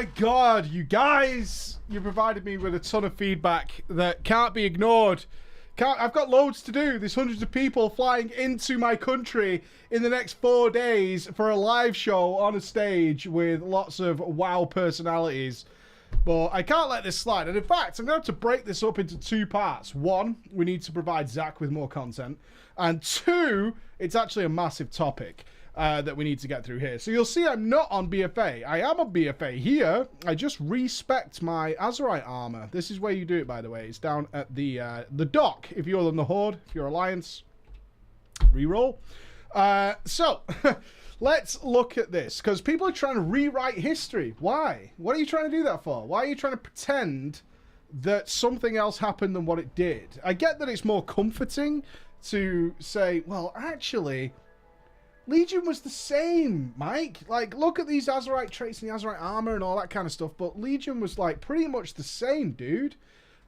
my god, you guys! You provided me with a ton of feedback that can't be ignored. I've got loads to do. There's hundreds of people flying into my country in the next 4 days for a live show on a stage with lots of WoW personalities. But I can't let this slide. And in fact, I'm going to have to break this up into 2 parts. 1, we need to provide Zach with more content. And 2, it's actually a massive topic that we need to get through here. So you'll see I'm not on BFA. I am on BFA here. I just respect my Azerite armor. This is where you do it, by the way. It's down at the dock. If you're on the Horde, if you're Alliance, reroll. So let's look at this, because people are trying to rewrite history. Why? What are you trying to do that for? Why are you trying to pretend that something else happened than what it did? I get that it's more comforting to say, well, actually, Legion was the same, Mike. Like, look at these Azerite traits and the Azerite armor and all that kind of stuff, but Legion was, like, pretty much the same, dude.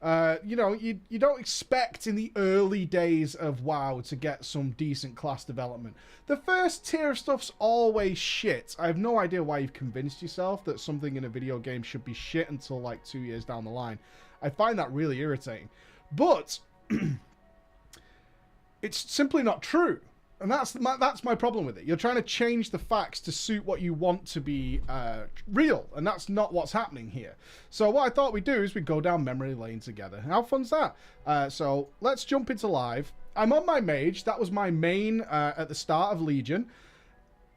You know, you don't expect in the early days of WoW to get some decent class development. The first tier of stuff's always shit. I have no idea why you've convinced yourself that something in a video game should be shit until, like, 2 years down the line. I find that really irritating. But it's simply not true. And that's my problem with it. You're trying to change the facts to suit what you want to be real, and that's not what's happening here. So what I thought we'd do is we'd go down memory lane together. How fun's that? So let's jump into live. I'm on my mage. That was my main at the start of Legion.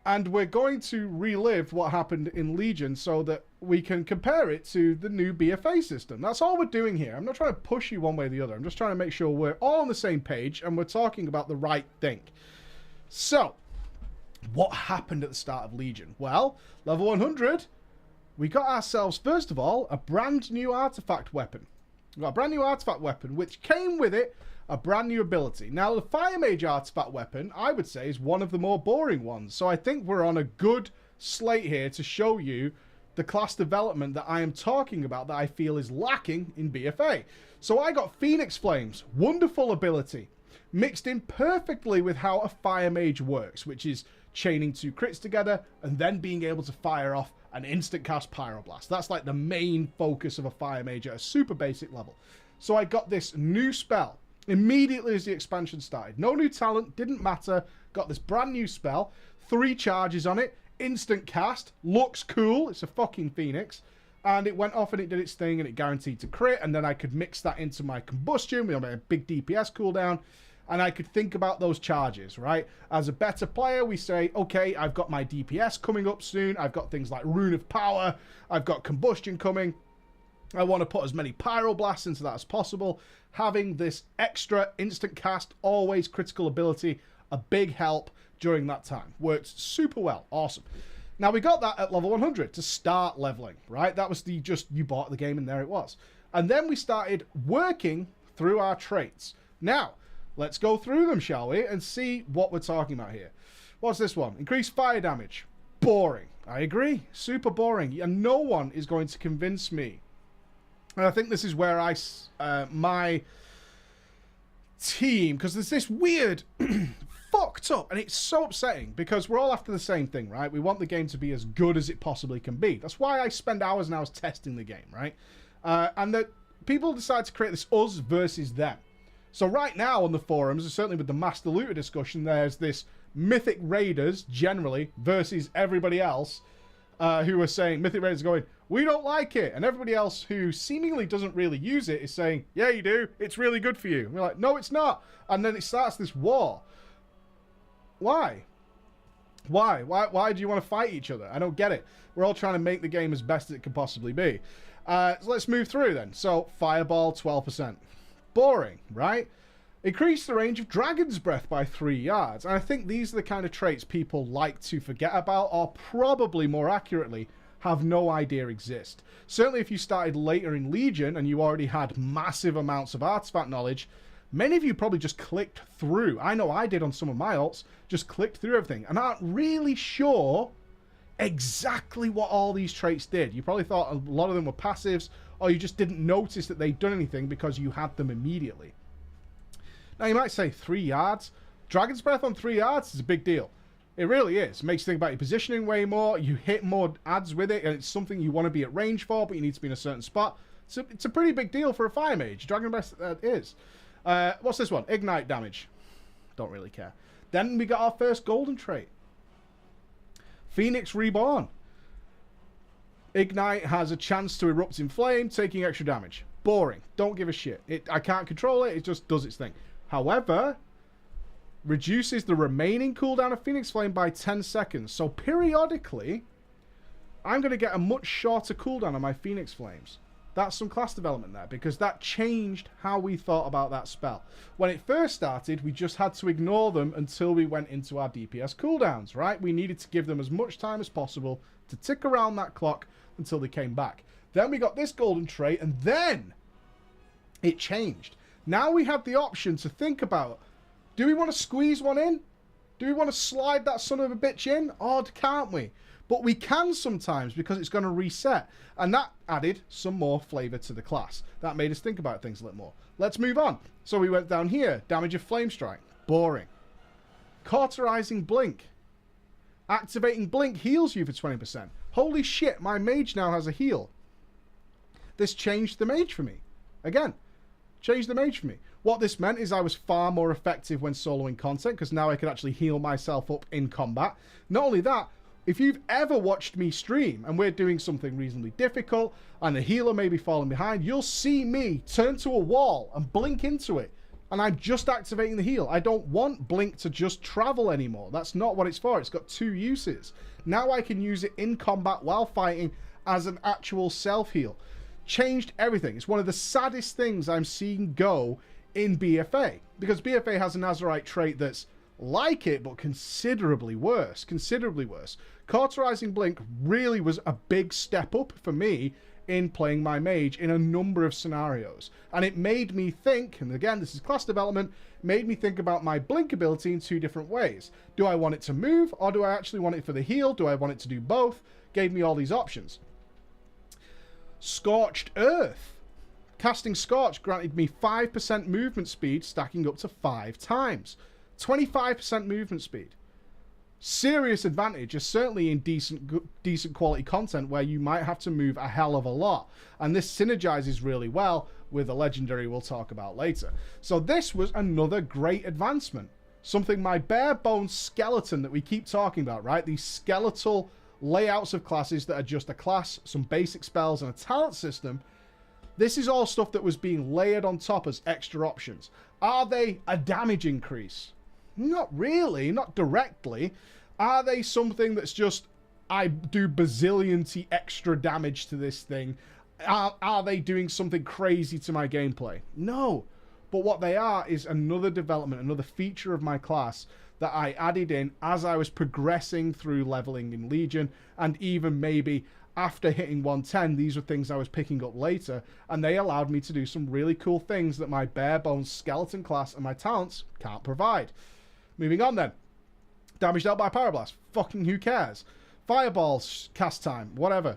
And we're going to relive what happened in Legion so that we can compare it to the new BFA system. That's all we're doing here. I'm not trying to push you one way or the other. I'm just trying to make sure we're all on the same page and we're talking about the right thing. So, what happened at the start of Legion? Well, level 100, we got ourselves, first of all, a brand new artifact weapon. We got a brand new artifact weapon, which came with it a brand new ability. Now, the Fire Mage artifact weapon, I would say, is one of the more boring ones. So I think we're on a good slate here to show you the class development that I am talking about that I feel is lacking in BFA. So I got Phoenix Flames, wonderful ability, mixed in perfectly with how a Fire Mage works, which is chaining 2 crits together and then being able to fire off an instant cast Pyroblast. That's like the main focus of a Fire Mage at a super basic level. So I got this new spell immediately as the expansion started. No new talent, didn't matter. Got this brand new spell, 3 charges on it, instant cast, looks cool, it's a fucking Phoenix. And it went off and it did its thing and it guaranteed to crit, and then I could mix that into my combustion with a big DPS cooldown. And I could think about those charges, right? As a better player, we say, okay, I've got my DPS coming up soon. I've got things like Rune of Power. I've got Combustion coming. I want to put as many Pyroblasts into that as possible. Having this extra instant cast, always critical ability, a big help during that time. Worked super well. Awesome. Now, we got that at level 100 to start leveling, right? That was the just, you bought the game and there it was. And then we started working through our traits. Now, let's go through them, shall we, and see what we're talking about here. What's this one? Increased fire damage. Boring. I agree. Super boring. And no one is going to convince me. And I think this is where my team, because there's this weird fucked up, and it's so upsetting because we're all after the same thing, right? We want the game to be as good as it possibly can be. That's why I spend hours and hours testing the game, right? And that people decide to create this us versus them. So right now on the forums, and certainly with the Master Looter discussion, there's this Mythic Raiders, generally, versus everybody else, who are saying, Mythic Raiders are going, we don't like it. And everybody else who seemingly doesn't really use it is saying, yeah, you do. It's really good for you. And we're like, no, it's not. And then it starts this war. Why? Why? Why do you want to fight each other? I don't get it. We're all trying to make the game as best as it can possibly be. So let's move through then. So, Fireball, 12%. Boring, right? Increase the range of Dragon's Breath by 3 yards. And I think these are the kind of traits people like to forget about, or probably more accurately, have no idea exist. Certainly if you started later in Legion and you already had massive amounts of artifact knowledge, many of you probably just clicked through. I know I did on some of my alts, just clicked through everything and aren't really sure exactly what all these traits did. You probably thought a lot of them were passives, or you just didn't notice that they'd done anything because you had them immediately. Now you might say 3 yards. Dragon's Breath on 3 yards is a big deal. It really is. It makes you think about your positioning way more. You hit more adds with it, and it's something you want to be at range for, but you need to be in a certain spot. So it's a pretty big deal for a fire mage. Dragon Breath is. What's this one? Ignite damage. Don't really care. Then we got our first golden trait. Phoenix Reborn. Ignite has a chance to erupt in flame, taking extra damage. Boring. Don't give a shit. I can't control it. It just does its thing. However, reduces the remaining cooldown of Phoenix Flame by 10 seconds. So periodically, I'm going to get a much shorter cooldown on my Phoenix Flames. That's some class development there, because that changed how we thought about that spell. When it first started, we just had to ignore them until we went into our DPS cooldowns, right? We needed to give them as much time as possible to tick around that clock until they came back. Then we got this golden trait, and then it changed. Now we have the option to think about, do we want to squeeze one in? Do we want to slide that son of a bitch in? Or can't we? But we can sometimes, because it's going to reset. And that added some more flavor to the class. That made us think about things a little more. Let's move on. So we went down here. Damage of Flame Strike. Boring. Cauterizing Blink. Activating Blink heals you for 20%. Holy shit, my mage now has a heal. This changed the mage for me. Again, changed the mage for me. What this meant is I was far more effective when soloing content, because now I could actually heal myself up in combat. Not only that, if you've ever watched me stream and we're doing something reasonably difficult and the healer may be falling behind, you'll see me turn to a wall and blink into it. And I'm just activating the heal. I don't want Blink to just travel anymore. That's not what it's for. It's got two uses. Now I can use it in combat while fighting as an actual self-heal. Changed everything. It's one of the saddest things I'm seeing go in BFA. Because BFA has a Nazarite trait that's like it, but considerably worse. Considerably worse. Cauterizing Blink really was a big step up for me in playing my mage in a number of scenarios. And it made me think, and again, this is class development, made me think about my Blink ability in two different ways. Do I want it to move, or do I actually want it for the heal? Do I want it to do both? Gave me all these options. Scorched Earth. Casting Scorch granted me 5% movement speed, stacking up to 5 times. 25% movement speed. Serious advantage, is certainly in decent quality content where you might have to move a hell of a lot. And this synergizes really well with a legendary we'll talk about later. So this was another great advancement. Something my bare bones skeleton that we keep talking about, right? These skeletal layouts of classes that are just a class, some basic spells, and a talent system. This is all stuff that was being layered on top as extra options. Are they a damage increase? Not really, not directly. Are they something that's just, I do bazillionty extra damage to this thing? Are they doing something crazy to my gameplay? No. But what they are is another development, another feature of my class that I added in as I was progressing through leveling in Legion, and even maybe after hitting 110, these were things I was picking up later, and they allowed me to do some really cool things that my bare bones skeleton class and my talents can't provide. Moving on then. Damage dealt by Pyroblast. Fucking who cares? Fireballs, cast time, whatever.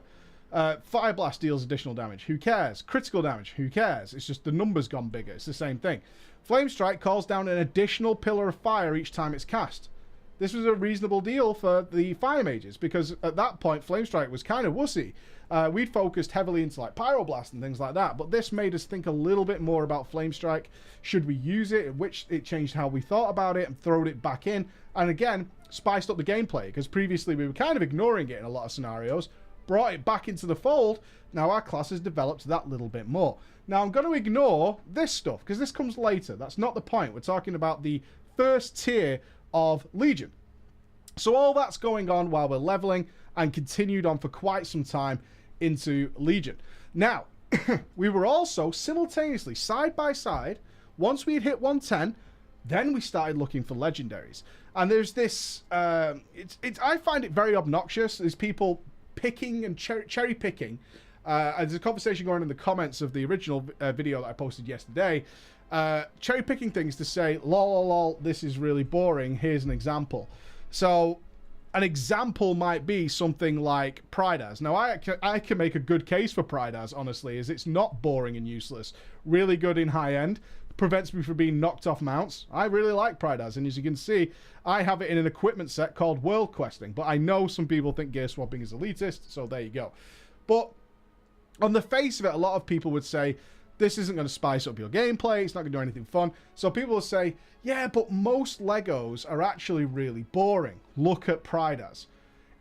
Fire Blast deals additional damage. Who cares? Critical damage. Who cares? It's just the numbers gone bigger. It's the same thing. Flame Strike calls down an additional pillar of fire each time it's cast. This was a reasonable deal for the fire mages, because at that point Flame Strike was kind of wussy. We'd focused heavily into like Pyroblast and things like that, but this made us think a little bit more about Flame Strike. Should we use it? Which it changed how we thought about it and throwed it back in. And again, spiced up the gameplay, because previously we were kind of ignoring it in a lot of scenarios. Brought it back into the fold. Now our class has developed that little bit more. Now I'm going to ignore this stuff, because this comes later. That's not the point. We're talking about the first tier of Legion. So all that's going on while we're leveling, and continued on for quite some time into Legion. Now, we were also simultaneously, side by side, once we had hit 110, then we started looking for legendaries. And there's this, I find it very obnoxious. There's people picking and cherry picking. There's a conversation going on in the comments of the original video that I posted yesterday. Cherry picking things to say, lol, lol, this is really boring. Here's an example. So an example might be something like Prydaz. Now, I can make a good case for Prydaz, honestly, as it's not boring and useless. Really good in high end. The prevents me from being knocked off mounts. I really like Prydaz, and as you can see, I have it in an equipment set called World Questing, but I know some people think gear swapping is elitist, so there you go. But on the face of it, a lot of people would say, this isn't going to spice up your gameplay, it's not going to do anything fun. So people will say, yeah, but most Legos are actually really boring. Look at Prydaz.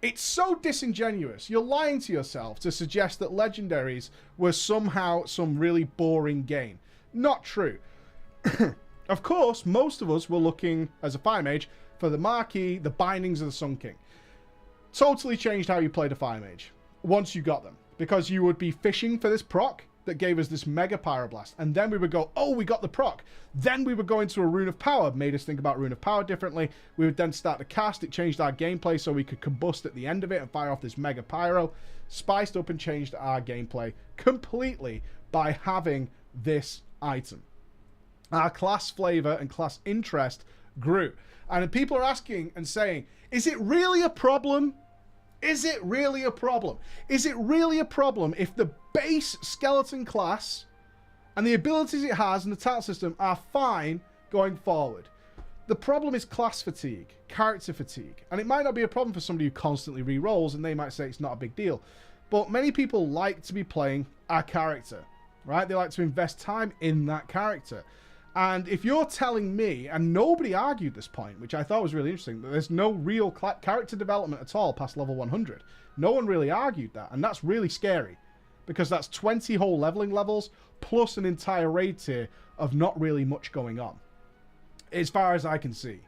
It's so disingenuous. You're lying to yourself to suggest that legendaries were somehow some really boring game. Not true. Of course, most of us were looking, as a Fire Mage, for the marquee, the bindings of the Sun King. Totally changed how you played a Fire Mage once you got them. Because you would be fishing for this proc that gave us this mega pyroblast. And then we would go, oh, we got the proc. Then we would go into a Rune of Power, made us think about Rune of Power differently. We would then start to cast. It changed our gameplay so we could combust at the end of it and fire off this mega pyro. Spiced up and changed our gameplay completely by having this item. Our class flavor and class interest grew. And people are asking and saying, is it really a problem? Is it really a problem? Is it really a problem if the base skeleton class and the abilities it has and the talent system are fine going forward? The problem is class fatigue, character fatigue. And it might not be a problem for somebody who constantly re-rolls, and they might say it's not a big deal. But many people like to be playing a character, right? They like to invest time in that character. And if you're telling me, and nobody argued this point, which I thought was really interesting, that there's no real character development at all past level 100. No one really argued that, and that's really scary. Because that's 20 whole leveling levels, plus an entire raid tier of not really much going on. As far as I can see.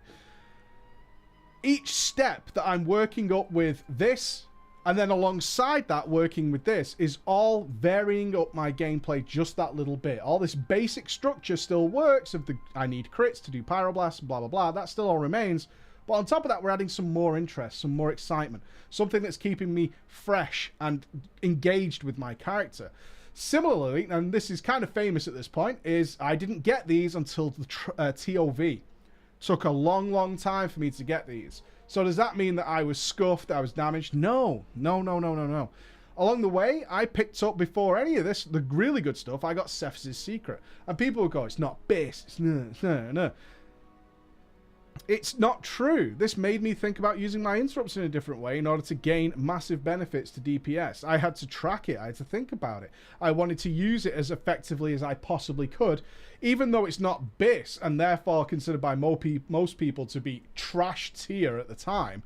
Each step that I'm working up with this, and then alongside that, working with this, is all varying up my gameplay just that little bit. All this basic structure still works of the, I need crits to do pyroblasts, blah, blah, blah. That still all remains. But on top of that, we're adding some more interest, some more excitement. Something that's keeping me fresh and engaged with my character. Similarly, and this is kind of famous at this point, is I didn't get these until the TOV. Took a long, long time for me to get these. So does that mean that I was scuffed, I was damaged? No. No, no, no, no, no. Along the way, I picked up, before any of this, the really good stuff, I got Cephas's Secret. And people would go, it's not base, it's no. It's not true. This made me think about using my interrupts in a different way in order to gain massive benefits to DPS. I had to track it. I had to think about it. I wanted to use it as effectively as I possibly could, even though it's not BIS and therefore considered by most people to be trash tier at the time.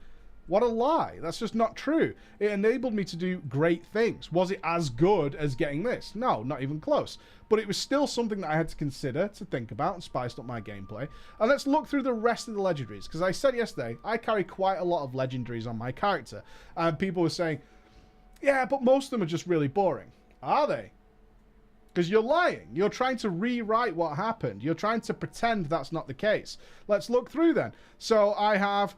What a lie. That's just not true. It enabled me to do great things. Was it as good as getting this? No, not even close. But it was still something that I had to consider, to think about, and spiced up my gameplay. And let's look through the rest of the legendaries. Because I said yesterday, I carry quite a lot of legendaries on my character. And people were saying, yeah, but most of them are just really boring. Are they? Because you're lying. You're trying to rewrite what happened. You're trying to pretend that's not the case. Let's look through then. So I have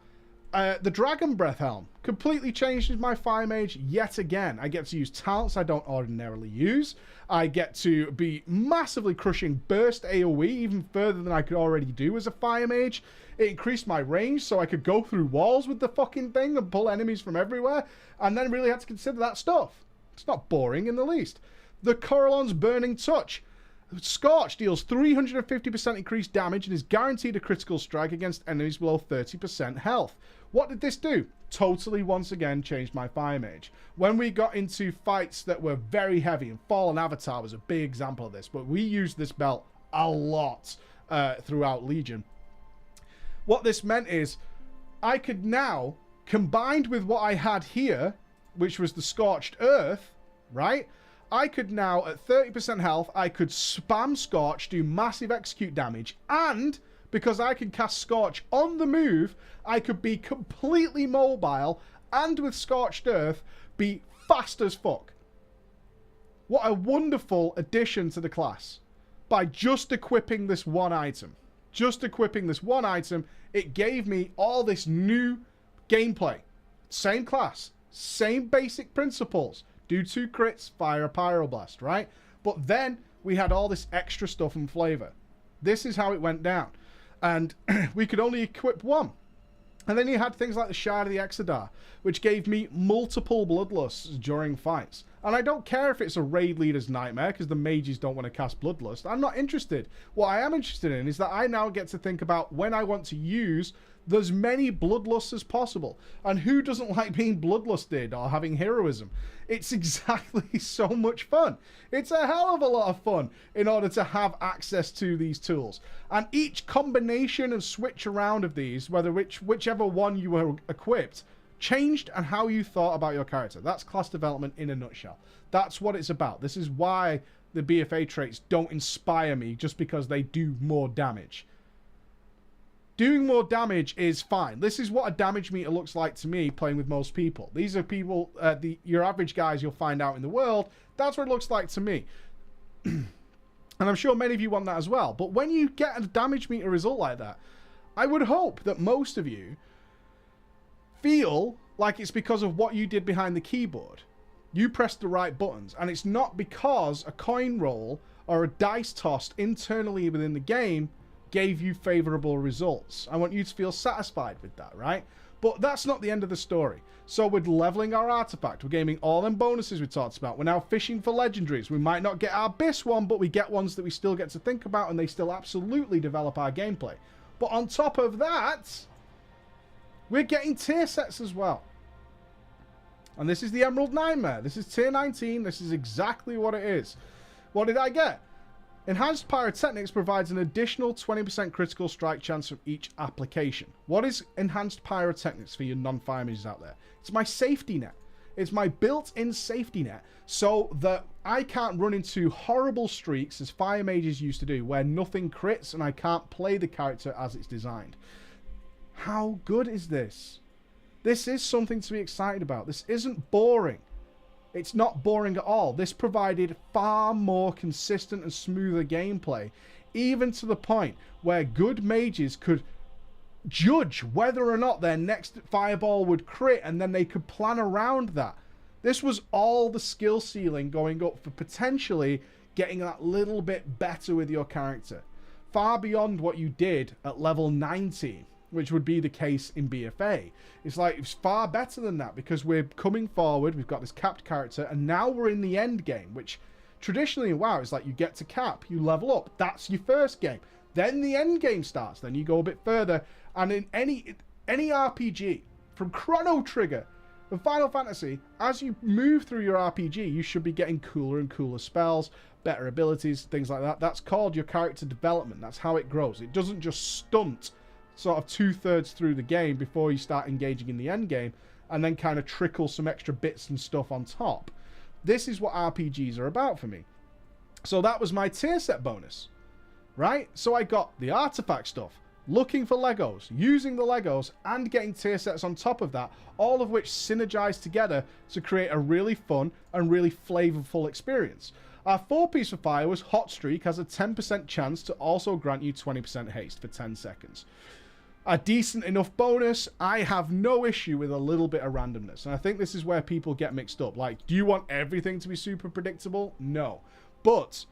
the Dragon Breath Helm. Completely changes my Fire Mage yet again. I get to use talents I don't ordinarily use. I get to be massively crushing burst AoE even further than I could already do as a Fire Mage. It increased my range so I could go through walls with the fucking thing and pull enemies from everywhere. And then really had to consider that stuff. It's not boring in the least. The Coralon's Burning Touch. Scorch deals 350% increased damage and is guaranteed a critical strike against enemies below 30% health. What did this do? Totally, once again, changed my Fire Mage. When we got into fights that were very heavy, and Fallen Avatar was a big example of this, but we used this belt a lot throughout Legion. What this meant is I could now, combined with what I had here, which was the Scorched Earth, right? I could now, at 30% health, I could spam Scorch, do massive execute damage, and because I can cast Scorch on the move, I could be completely mobile, and with Scorched Earth, be fast as fuck. What a wonderful addition to the class. By just equipping this one item. Just equipping this one item, it gave me all this new gameplay. Same class, same basic principles. Do 2 crits, fire a pyroblast, right? But then we had all this extra stuff and flavor. This is how it went down. And we could only equip one. And then you had things like the Shard of the Exodar, which gave me multiple bloodlusts during fights. And I don't care if it's a raid leader's nightmare, because the mages don't want to cast bloodlust. I'm not interested. What I am interested in is that I now get to think about when I want to use as many bloodlusts as possible. And who doesn't like being bloodlusted or having heroism? It's exactly so much fun. It's a hell of a lot of fun in order to have access to these tools. And each combination and switch around of these, whichever one you were equipped, changed and how you thought about your character. That's class development in a nutshell. That's what it's about. This is why the BFA traits don't inspire me just because they do more damage. Doing more damage is fine. This is what a damage meter looks like to me playing with most people. These are people, your average guys you'll find out in the world. That's what it looks like to me. And I'm sure many of you want that as well. But when you get a damage meter result like that, I would hope that most of you feel like it's because of what you did behind the keyboard. You pressed the right buttons. And it's not because a coin roll or a dice tossed internally within the game gave you favorable results. I want you to feel satisfied with that, right? But that's not the end of the story. So we're leveling our artifact. We're gaming all them bonuses we talked about. We're now fishing for legendaries. We might not get our BIS one, but we get ones that we still get to think about, and they still absolutely develop our gameplay. But on top of that, we're getting tier sets as well. And this is the Emerald Nightmare. This is tier 19. This is exactly what it is. What did I get? Enhanced Pyrotechnics provides an additional 20% critical strike chance from each application. What is Enhanced Pyrotechnics for your non-fire mages out there? It's my safety net. It's my built-in safety net so that I can't run into horrible streaks as fire mages used to do where nothing crits and I can't play the character as it's designed. How good is this? This is something to be excited about. This isn't boring. It's not boring at all. This provided far more consistent and smoother gameplay, even to the point where good mages could judge whether or not their next fireball would crit, and then they could plan around that. This was all the skill ceiling going up for potentially getting that little bit better with your character. Far beyond what you did at level 19. Which would be the case in BFA. It's like, it's far better than that because we're coming forward, we've got this capped character, and now we're in the end game, which traditionally in WoW is like you get to cap, you level up, that's your first game. Then the end game starts, then you go a bit further, and in any RPG, from Chrono Trigger and Final Fantasy, as you move through your RPG, you should be getting cooler and cooler spells, better abilities, things like that. That's called your character development. That's how it grows. It doesn't just stunt sort of 2/3 through the game before you start engaging in the end game and then kind of trickle some extra bits and stuff on top. This is what RPGs are about for me. So that was my tier set bonus, right? So I got the artifact stuff, looking for Legos, using the Legos, and getting tier sets on top of that, all of which synergize together to create a really fun and really flavorful experience. Our 4-piece for fire was Hot Streak, has a 10% chance to also grant you 20% haste for 10 seconds. A decent enough bonus. I have no issue with a little bit of randomness. And I think this is where people get mixed up. Like, do you want everything to be super predictable? No. But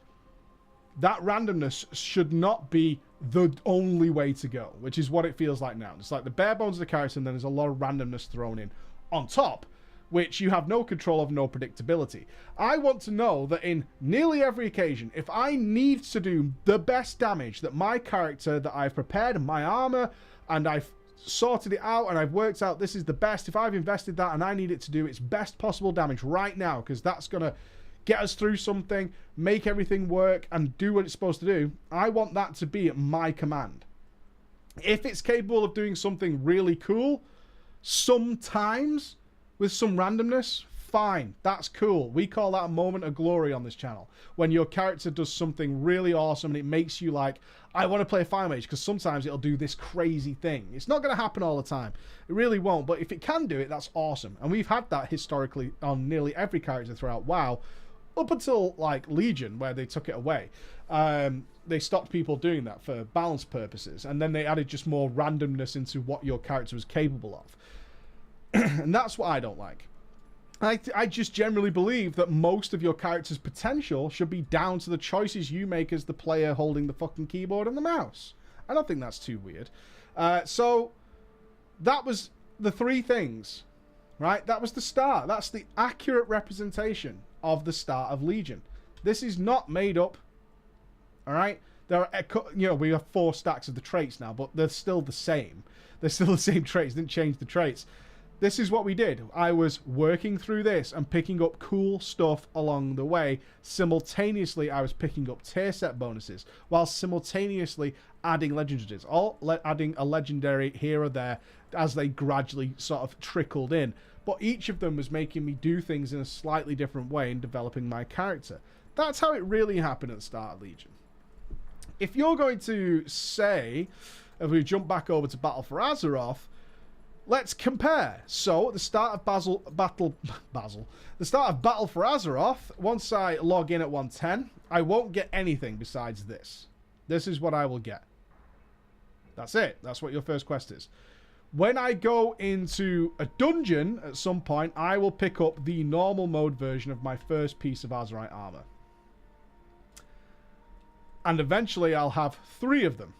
that randomness should not be the only way to go, which is what it feels like now. It's like the bare bones of the character, and then there's a lot of randomness thrown in on top, which you have no control of, no predictability. I want to know that in nearly every occasion, if I need to do the best damage that my character that I've prepared, my armor, and I've sorted it out and I've worked out this is the best, if I've invested that and I need it to do its best possible damage right now, because that's going to get us through something, make everything work, and do what it's supposed to do, I want that to be at my command. If it's capable of doing something really cool, sometimes, with some randomness, fine, that's cool. We call that a moment of glory on this channel. When your character does something really awesome and it makes you like, I want to play a fire mage, because sometimes it'll do this crazy thing. It's not going to happen all the time. It really won't, but if it can do it, that's awesome. And we've had that historically on nearly every character throughout WoW, up until like Legion, where they took it away. They stopped people doing that for balance purposes, and then they added just more randomness into what your character was capable of. And that's what I don't like. I just generally believe that most of your character's potential should be down to the choices you make as the player holding the fucking keyboard and the mouse. I don't think that's too weird. So That was the 3 things, right? That was the start. That's the accurate representation of the start of Legion. This is not made up, all right? There are, you know, we have 4 stacks of the traits now, but they're still the same. They're still the same traits. Didn't change the traits. This is what we did. I was working through this and picking up cool stuff along the way. Simultaneously, I was picking up tier set bonuses, while simultaneously adding legendaries, adding a legendary here or there as they gradually sort of trickled in. But each of them was making me do things in a slightly different way and developing my character. That's how it really happened at the start of Legion. If you're going to say, if we jump back over to Battle for Azeroth, let's compare. So at the start of Battle for Azeroth, once I log in at 110, I won't get anything besides this. This is what I will get. That's it. That's what your first quest is. When I go into a dungeon at some point, I will pick up the normal mode version of my first piece of Azerite armor. And eventually I'll have 3 of them.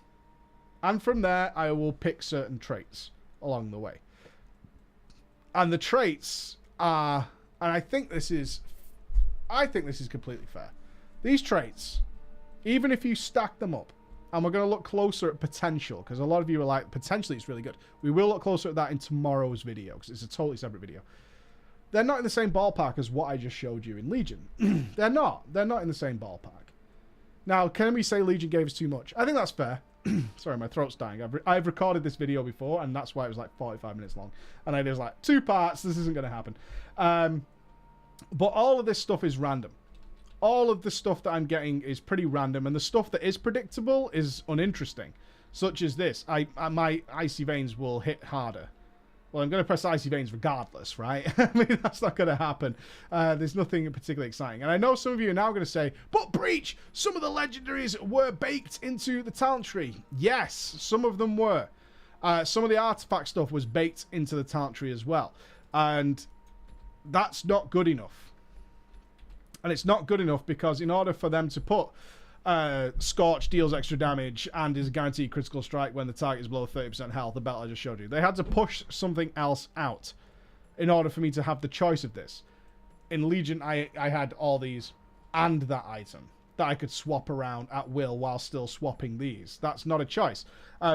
And from there, I will pick certain traits along the way. And the traits are, and I think this is completely fair. These traits, even if you stack them up, and we're going to look closer at potential, because a lot of you are like, potentially it's really good. We will look closer at that in tomorrow's video, because it's a totally separate video. They're not in the same ballpark as what I just showed you in Legion. They're not in the same ballpark. Now, can we say Legion gave us too much? I think that's fair. Sorry, my throat's dying. I've recorded this video before, and that's why it was like 45 minutes long. And I was like, 2 parts, this isn't going to happen. But all of this stuff is random. All of the stuff that I'm getting is pretty random, and the stuff that is predictable is uninteresting. Such as this. My Icy Veins will hit harder. Well, I'm going to press Icy Veins regardless, right? I mean, that's not going to happen. There's nothing particularly exciting. And I know some of you are now going to say, but Breach, some of the legendaries were baked into the talent tree. Yes, some of them were. Some of the artifact stuff was baked into the talent tree as well. And that's not good enough. And it's not good enough because in order for them to put Scorch deals extra damage and is a guaranteed critical strike when the target is below 30% health, the battle I just showed you, they had to push something else out in order for me to have the choice of this. In Legion, I had all these and that item that I could swap around at will while still swapping these. That's not a choice.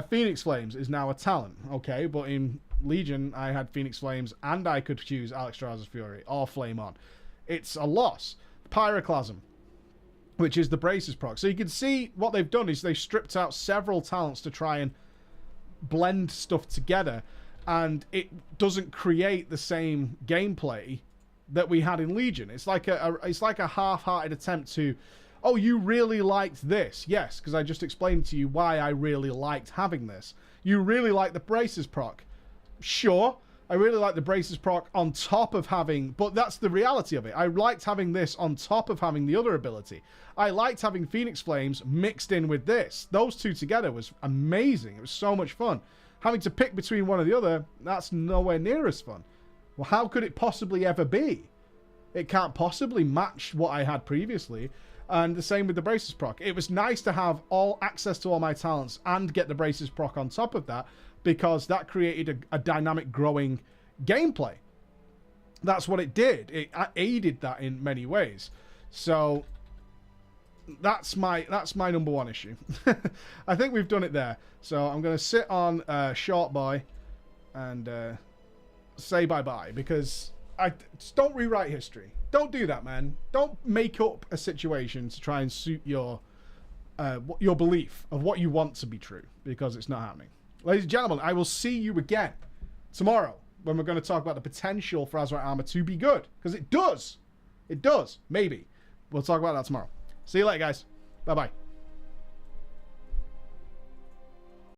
Phoenix Flames is now a talent, okay, but in Legion, I had Phoenix Flames and I could choose Alexstrasza's Fury or Flame On. It's a loss. Pyroclasm, which is the Braces proc. So you can see what they've done is they've stripped out several talents to try and blend stuff together, and it doesn't create the same gameplay that we had in Legion. It's like a half-hearted attempt to, oh, you really liked this. Yes, because I just explained to you why I really liked having this. You really like the Braces proc. Sure. I really like the Braces proc on top of having, but that's the reality of it. I liked having this on top of having the other ability. I liked having Phoenix Flames mixed in with this. Those two together was amazing. It was so much fun. Having to pick between one or the other, that's nowhere near as fun. Well, how could it possibly ever be? It can't possibly match what I had previously. And the same with the Braces proc. It was nice to have all access to all my talents and get the Braces proc on top of that, because that created a dynamic growing gameplay. That's what it did. It aided that in many ways. So that's my number one issue. I think we've done it there. So I'm going to sit on Short Boy and say bye-bye, because just don't rewrite history. Don't do that, man. Don't make up a situation to try and suit your belief of what you want to be true, because it's not happening. Ladies and gentlemen, I will see you again tomorrow when we're going to talk about the potential for Azerite armor to be good. Because it does. It does. Maybe. We'll talk about that tomorrow. See you later, guys. Bye-bye.